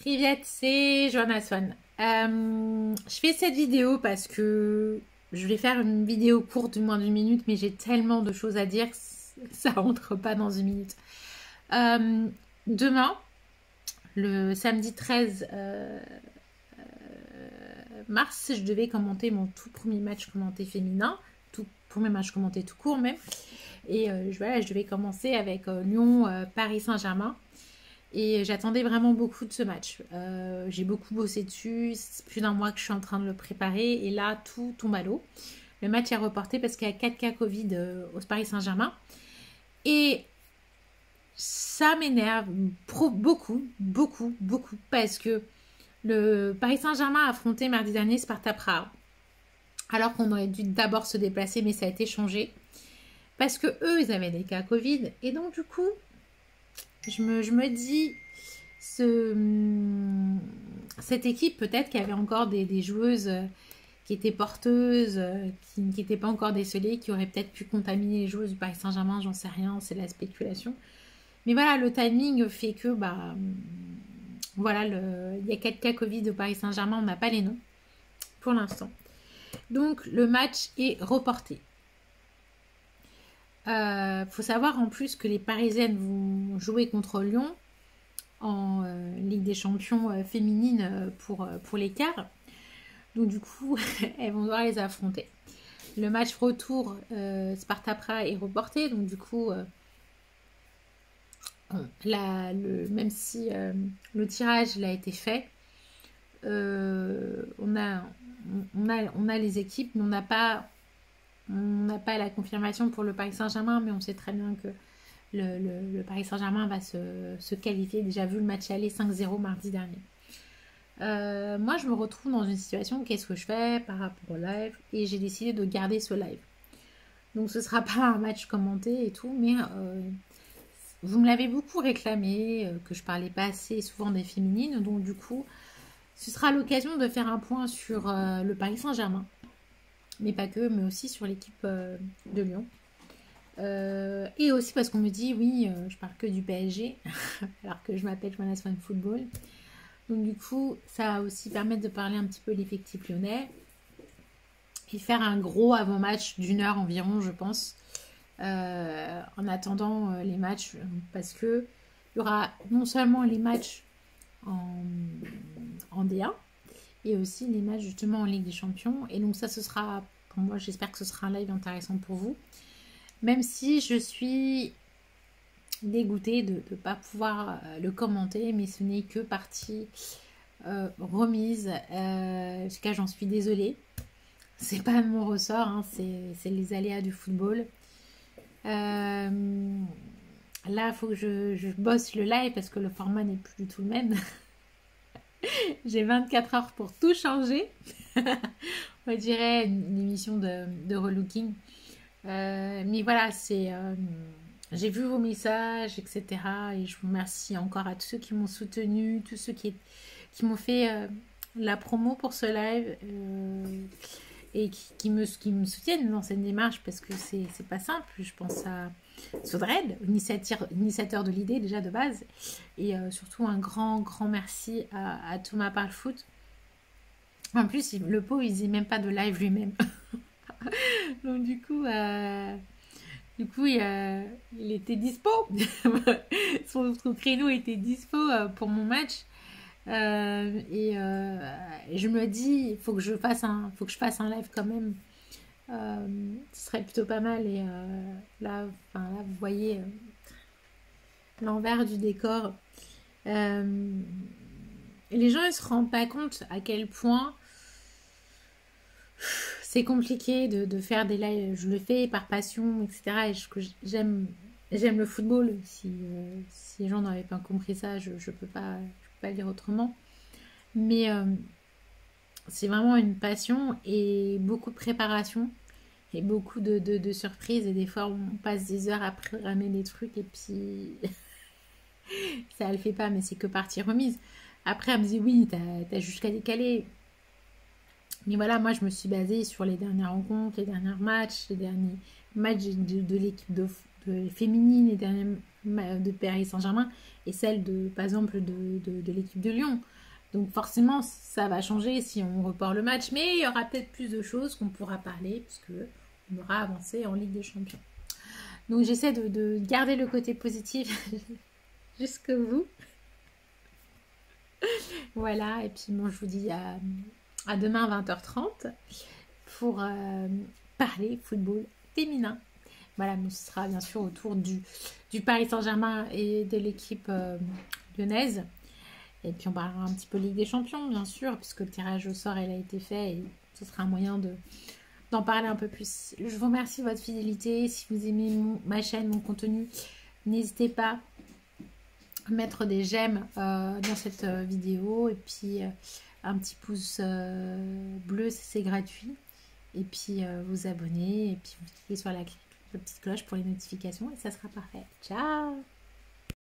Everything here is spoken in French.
Privet, c'est Joanna Swan. Je fais cette vidéo parce que je vais faire une vidéo courte de moins d'une minute, mais j'ai tellement de choses à dire que ça rentre pas dans une minute. Demain, le samedi 13 mars, je devais commenter mon tout premier match commenté féminin, tout premier match commenté tout court même. Et voilà, je devais commencer avec Lyon, Paris Saint-Germain. Et j'attendais vraiment beaucoup de ce match. J'ai beaucoup bossé dessus. C'est plus d'un mois que je suis en train de le préparer. Et là, tout tombe à l'eau. Le match est reporté parce qu'il y a 4 cas Covid au Paris Saint-Germain. Et ça m'énerve beaucoup. Parce que le Paris Saint-Germain a affronté mardi dernier Sparta Prague. Alors qu'on aurait dû d'abord se déplacer, mais ça a été changé. Parce que eux, ils avaient des cas Covid. Et donc, du coup, je me dis, cette équipe, peut-être qu'il y avait encore des joueuses qui étaient porteuses, qui n'étaient pas encore décelées, qui auraient peut-être pu contaminer les joueuses du Paris Saint-Germain, j'en sais rien, c'est de la spéculation. Mais voilà, le timing fait que, voilà, il y a 4 cas Covid au Paris Saint-Germain, on n'a pas les noms, pour l'instant. Donc, le match est reporté. Faut savoir en plus que les Parisiennes vont jouer contre Lyon en Ligue des Champions féminine pour les quarts. Donc du coup, elles vont devoir les affronter. Le match retour Sparta Prague est reporté. Donc du coup, même si le tirage a été fait, on a les équipes, mais on n'a pas la confirmation pour le Paris Saint-Germain, mais on sait très bien que le Paris Saint-Germain va se qualifier. Déjà vu le match aller 5-0 mardi dernier. Moi, je me retrouve dans une situation, qu'est-ce que je fais par rapport au live? Et j'ai décidé de garder ce live. Donc ce ne sera pas un match commenté et tout, mais vous me l'avez beaucoup réclamé, que je parlais pas assez souvent des féminines. Donc du coup, ce sera l'occasion de faire un point sur le Paris Saint-Germain. Mais pas que, mais aussi sur l'équipe de Lyon. Et aussi parce qu'on me dit, oui, je parle que du PSG, alors que je m'appelle Joanna Swan Football. Donc du coup, ça va aussi permettre de parler un petit peu de l'effectif lyonnais. Et faire un gros avant-match d'1 heure environ, je pense, en attendant les matchs. Parce que il y aura non seulement les matchs en D1, et aussi les matchs justement en Ligue des Champions. Et donc ça, ce sera, pour moi, j'espère que ce sera un live intéressant pour vous. Même si je suis dégoûtée de ne pas pouvoir le commenter, mais ce n'est que partie remise. En tout cas, j'en suis désolée. C'est pas de mon ressort, hein, c'est les aléas du football. Là, il faut que je bosse le live parce que le format n'est plus du tout le même. J'ai 24 heures pour tout changer. On dirait une émission de relooking. Mais voilà, j'ai vu vos messages, etc. Et je vous remercie encore à tous ceux qui m'ont soutenu, tous ceux qui m'ont fait la promo pour ce live et qui me soutiennent dans cette démarche parce que c'est pas simple. Je pense à Sodred, initiateur de l'idée déjà de base, et surtout un grand merci à Thomas Parlefoot. En plus, le pauvre, il faisait même pas de live lui-même. Donc du coup, il était dispo. son créneau était dispo pour mon match. Et je me dis, il faut que je fasse un live quand même. Ce serait plutôt pas mal. Et là, vous voyez l'envers du décor. Les gens, ils se rendent pas compte à quel point c'est compliqué de faire des lives. Je le fais par passion, etc. Et j'aime le football. Si les gens n'avaient pas compris ça, je peux pas dire autrement. Mais c'est vraiment une passion et beaucoup de préparation et beaucoup de surprises. Et des fois, on passe des heures à programmer des trucs et puis ça le fait pas, mais c'est que partie remise. Après, elle me dit oui, t'as jusqu'à décaler. Mais voilà, moi je me suis basée sur les dernières rencontres, les derniers matchs de l'équipe de féminine, les derniers de Paris Saint-Germain et celle de, par exemple, de l'équipe de Lyon. Donc forcément, ça va changer si on reporte le match, mais il y aura peut-être plus de choses qu'on pourra parler puisque on aura avancé en Ligue des Champions. Donc j'essaie de garder le côté positif jusqu'au bout. Voilà, et puis moi je vous dis à demain 20h30 pour parler football féminin. Voilà, mais ce sera bien sûr autour du Paris Saint-Germain et de l'équipe lyonnaise. Et puis on parlera un petit peu Ligue des Champions, bien sûr, puisque le tirage au sort il a été fait et ce sera un moyen d'en parler un peu plus. Je vous remercie de votre fidélité. Si vous aimez ma chaîne, mon contenu, n'hésitez pas à mettre des j'aime dans cette vidéo et puis un petit pouce bleu, c'est gratuit. Et puis vous abonner et puis vous cliquez sur la petite cloche pour les notifications et ça sera parfait. Ciao!